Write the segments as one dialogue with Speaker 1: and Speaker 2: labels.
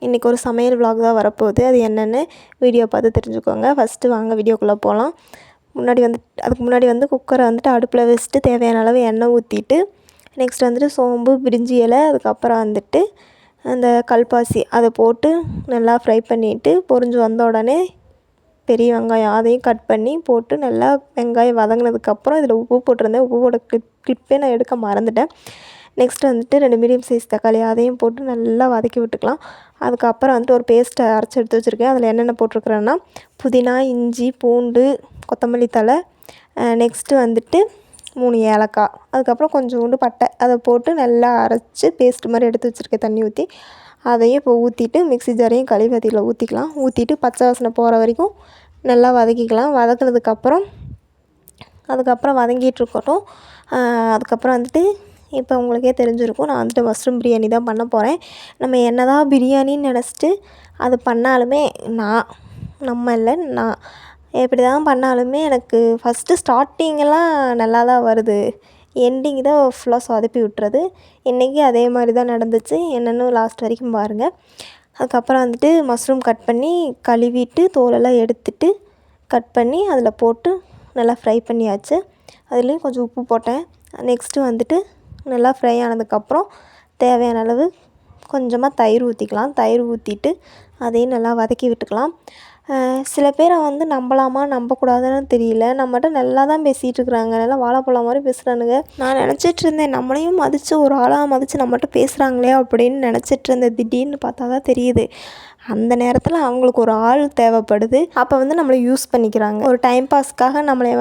Speaker 1: இன்றைக்கி ஒரு சமையல் விலாக் தான் வரப்போகுது. அது என்னென்னு வீடியோ பார்த்து தெரிஞ்சுக்கோங்க. ஃபஸ்ட்டு வாங்க வீடியோக்குள்ளே போகலாம். அதுக்கு முன்னாடி குக்கரை அடுப்பில் வச்சுட்டு தேவையான அளவு எண்ணெய் ஊற்றிட்டு, நெக்ஸ்ட் சோம்பு, பிரிஞ்சி இலை, அதுக்கப்புறம் அந்த கல்பாசி அதை போட்டு நல்லா ஃப்ரை பண்ணிவிட்டு, பொரிஞ்சு வந்த உடனே பெரிய வெங்காயம் அதையும் கட் பண்ணி போட்டு நல்லா வெங்காயம் வதங்கினதுக்கப்புறம் இதில் உப்பு போட்டிருந்தேன். உப்பு போட கிளிப்பே நான் எடுக்க மறந்துட்டேன். நெக்ஸ்ட் 2 மீடியம் சைஸ் தக்காளி அதையும் போட்டு நல்லா வதக்கி விட்டுக்கலாம். அதுக்கப்புறம் ஒரு பேஸ்ட்டை அரைச்சி எடுத்து வச்சுருக்கேன். அதில் என்னென்ன போட்டிருக்கிறேன்னா புதினா, இஞ்சி, பூண்டு, கொத்தமல்லி தழை, நெக்ஸ்ட்டு 3 ஏலக்காய், அதுக்கப்புறம் கொஞ்சோண்டு பட்டை, அதை போட்டு நல்லா அரைச்சி பேஸ்ட் மாதிரி எடுத்து வச்சுருக்கேன் தண்ணி ஊற்றி. அதையும் இப்போ ஊற்றிட்டு மிக்ஸி ஜாரையும் கழுவி அதில் ஊற்றிக்கலாம். ஊற்றிட்டு பச்சை வாசனை போகிற வரைக்கும் நல்லா வதக்கிக்கலாம். வதக்கினதுக்கப்புறம் அதுக்கப்புறம் வதங்கிட்டு இருக்கட்டும். அதுக்கப்புறம் இப்போ உங்களுக்கே தெரிஞ்சிருக்கும், நான் மஷ்ரூம் பிரியாணி தான் பண்ண போகிறேன். நம்ம என்ன தான் பிரியாணின்னு நினச்சிட்டு அது பண்ணாலுமே நான் எப்படி தான் பண்ணாலுமே எனக்கு ஃபஸ்ட்டு ஸ்டார்டிங்கெல்லாம் நல்லா தான் வருது, எண்டிங் தான் ஃபுல்லாக சொதப்பி விட்டுறது. இன்றைக்கி அதே மாதிரி தான் நடந்துச்சு. என்னென்னு லாஸ்ட் வரைக்கும் பாருங்கள். அதுக்கப்புறம் மஷ்ரூம் கட் பண்ணி கழுவிட்டு தோலெல்லாம் எடுத்துட்டு கட் பண்ணி அதில் போட்டு நல்லா ஃப்ரை பண்ணியாச்சு. அதுலேயும் கொஞ்சம் உப்பு போட்டேன். நெக்ஸ்ட்டு நல்லா ஃப்ரை ஆனதுக்கப்புறம் தேவையான அளவு கொஞ்சமாக தயிர் ஊற்றிக்கலாம். தயிர் ஊற்றிட்டு அதையும் நல்லா வதக்கி விட்டுக்கலாம். சில பேரை நம்பலாமா நம்பக்கூடாதுன்னு தெரியல. நம்மகிட்ட நல்லா தான் பேசிகிட்டு இருக்கிறாங்க, நல்லா வாழைப்பழம் மாதிரி பேசுகிறானுங்க. நான் நினச்சிட்டு இருந்தேன் நம்மளையும் மதித்து ஒரு ஆளாக மதித்து நம்மகிட்ட பேசுகிறாங்களே அப்படின்னு நினச்சிட்டு இருந்தேன். திடீர்னு பார்த்தா தான் தெரியுது, அந்த நேரத்தில் அவங்களுக்கு ஒரு ஆள் தேவைப்படுது. அப்போ நம்மளை யூஸ் பண்ணிக்கிறாங்க. ஒரு டைம் பாஸ்க்காக நம்மளை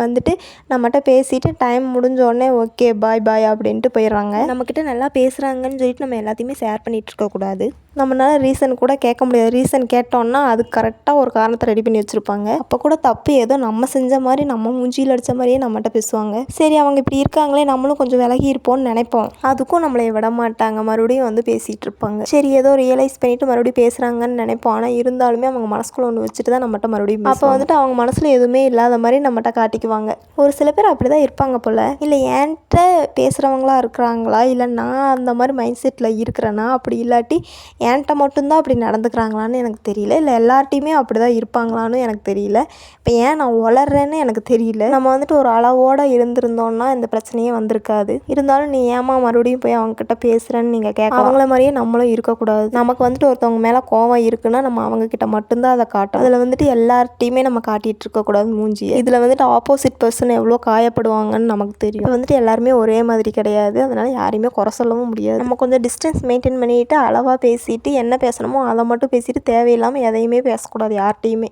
Speaker 1: நம்மகிட்ட பேசிவிட்டு டைம் முடிஞ்சோடனே ஓகே பாய் பாய் அப்படின்ட்டு போயிடுறாங்க. நம்மக்கிட்ட நல்லா பேசுகிறாங்கன்னு சொல்லிட்டு நம்ம எல்லாத்தையுமே ஷேர் பண்ணிகிட்டு இருக்கக்கூடாது. நம்மளால ரீசன் கூட கேட்க முடியாது. ரீசன் கேட்டோன்னா அது கரெக்டாக ஒரு காரணத்தை ரெடி பண்ணி வச்சுருப்பாங்க. அப்போ கூட தப்பு ஏதோ நம்ம செஞ்ச மாதிரி நம்ம மூஞ்சியில் அடித்த மாதிரியே நம்மகிட்ட பேசுவாங்க. சரி அவங்க இப்படி இருக்காங்களே நம்மளும் கொஞ்சம் விலகி இருப்போம்னு நினைப்போம். அதுக்கும் நம்மளை விட மாட்டாங்க, மறுபடியும் பேசிகிட்டு இருப்பாங்க. சரி ஏதோ ரியலைஸ் பண்ணிவிட்டு மறுபடியும் பேசுகிறாங்கன்னு நினைப்போம். ஆனால் இருந்தாலுமே அவங்க மனசுக்குள்ளே ஒன்று வச்சுட்டு தான் நம்மகிட்ட மறுபடியும் அப்போ அவங்க மனசில் எதுவுமே இல்லாத மாதிரி நம்மகிட்ட காட்டிக்குவாங்க. ஒரு சில பேர் அப்படி தான் இருப்பாங்க போல். இல்லை என்கிட்ட பேசுகிறவங்களா இருக்கிறாங்களா, இல்லை நான் அந்த மாதிரி மைண்ட் செட்டில் இருக்கிறேன்னா, அப்படி இல்லாட்டி என்கிட்ட மட்டும்தான் அப்படி நடந்துக்கிறாங்களான்னு எனக்கு தெரியல. இல்லை எல்லார்ட்டையுமே அப்படி தான் இருப்பாங்களான்னு எனக்கு தெரியல. இப்போ ஏன் நான் வளர்றேன்னு எனக்கு தெரியல. நம்ம ஒரு அளவோடு இருந்திருந்தோம்னா இந்த பிரச்சனையே வந்திருக்காது. இருந்தாலும் நீ ஏமா மறுபடியும் போய் அவங்கக்கிட்ட பேசுகிறேன்னு நீங்கள் கேட்க, அவங்கள மாதிரியே நம்மளும் இருக்கக்கூடாது. நமக்கு ஒருத்தவங்க மேலே கோவம் இருக்குன்னா நம்ம அவங்கக்கிட்ட மட்டும்தான் அதை காட்டும். அதில் எல்லார்ட்டையுமே நம்ம காட்டிகிட்டு இருக்கக்கூடாது மூஞ்சியை. இதில் ஆப்போசிட் பர்சன் எவ்வளோ காயப்படுவாங்கன்னு நமக்கு தெரியும். எல்லாருமே ஒரே மாதிரி கிடையாது. அதனால் யாரையுமே குறை சொல்லவும் முடியாது. நம்ம கொஞ்சம் டிஸ்டன்ஸ் மெயின்டைன் பண்ணிவிட்டு அளவாக பேசிவிட்டு என்ன பேசணுமோ அதை மட்டும் பேசிவிட்டு தேவையில்லாமல் எதையுமே பேசக்கூடாது யார்கிட்டையுமே.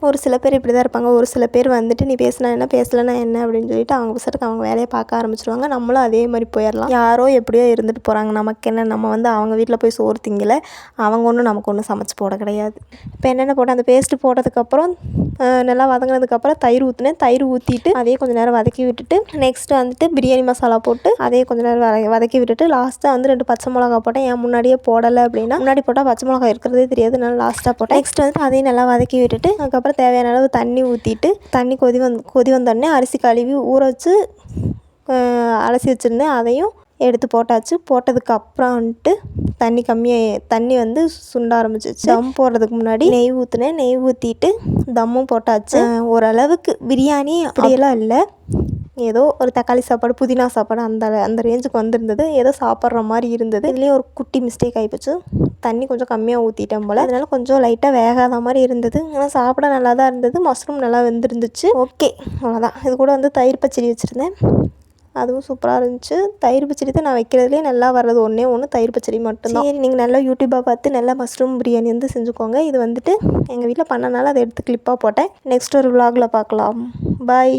Speaker 1: ஒரு சில பேர் இப்படி தான் இருப்பாங்க. ஒரு சில பேர் நீ பேசினா என்ன பேசலைன்னா என்ன அப்படின்னு சொல்லிட்டு அவங்க விசட்டுக்கு அவங்க வேலையை பார்க்க ஆரம்பிச்சிடுவாங்க. நம்மளும் அதே மாதிரி போயிடலாம். யாரோ எப்படியோ இருந்துட்டு போகிறாங்க, நமக்கு என்ன, நம்ம அவங்க வீட்டில் போய் சோறு திங்கலை, அவங்க ஒன்றும் நமக்கு ஒன்றும் சமைச்சு போட கிடையாது. இப்போ என்னென்ன போட்டேன், அந்த பேஸ்ட்டு போட்டதுக்கப்புறம் நல்லா வதங்கினதுக்கப்புறம் தயிர் ஊற்றினேன். தயிர் ஊற்றிட்டு அதையே கொஞ்சம் நேரம் வதக்கி விட்டுட்டு நெக்ஸ்ட்டு பிரியாணி மசாலா போட்டு அதையே கொஞ்சம் நேரம் வதக்கி விட்டுட்டு லாஸ்ட்டாக 2 பச்சை மிளகா போட்டேன். ஏன் முன்னாடியே போடலை அப்படின்னா, முன்னாடி போட்டால் பச்சை மிளகா இருக்கிறதே தெரியாது, அதனால லாஸ்ட்டாக போட்டேன். நெக்ஸ்ட் அதையும் நல்லா வதக்கி விட்டுட்டு அதுக்கப்புறம் தேவையான அளவு தண்ணி ஊற்றிட்டு தண்ணி கொதி வந்தோடனே அரிசி கழுவி ஊற வச்சு அலசி வச்சுருந்தேன். அதையும் எடுத்து போட்டாச்சு. போட்டதுக்கு அப்புறம் தண்ணி சுண்ட ஆரம்பிச்சிச்சு. தம் போடுறதுக்கு முன்னாடி நெய் ஊற்றினேன். நெய் ஊற்றிட்டு தம்மும் போட்டாச்சு. ஓரளவுக்கு பிரியாணி அப்படியெல்லாம் இல்லை, ஏதோ ஒரு தக்காளி சாப்பாடு, புதினா சாப்பாடு அந்த ரேஞ்சுக்கு வந்திருந்தது. ஏதோ சாப்பிட்ற மாதிரி இருந்தது. இதுலேயும் ஒரு குட்டி மிஸ்டேக் ஆகிப்போச்சு. தண்ணி கொஞ்சம் கம்மியாக ஊற்றிட்டேன் போல், அதனால கொஞ்சம் லைட்டாக வேகாத மாதிரி இருந்தது. ஆனால் சாப்பிட நல்லா தான் இருந்தது. மஷ்ரூம் நல்லா வெந்திருந்துச்சு. ஓகே அவ்வளோதான். இது கூட தயிர் பச்சடி வச்சுருந்தேன், அதுவும் சூப்பராக இருந்துச்சு. தயிர் பச்சடி தான் நான் வைக்கிறதுலேயே நல்லா வர்றது ஒன்று தயிர் பச்சடி மட்டும்தான். சரி நீங்கள் நல்லா யூடியூப்பாக பார்த்து நல்லா மஷ்ரூம் பிரியாணி செஞ்சுக்கோங்க. இது எங்கள் வீட்டில் பண்ணனால அதை எடுத்து கிளிப்பாக போட்டேன். நெக்ஸ்ட் ஒரு விலாகில் பார்க்கலாம். பாய்.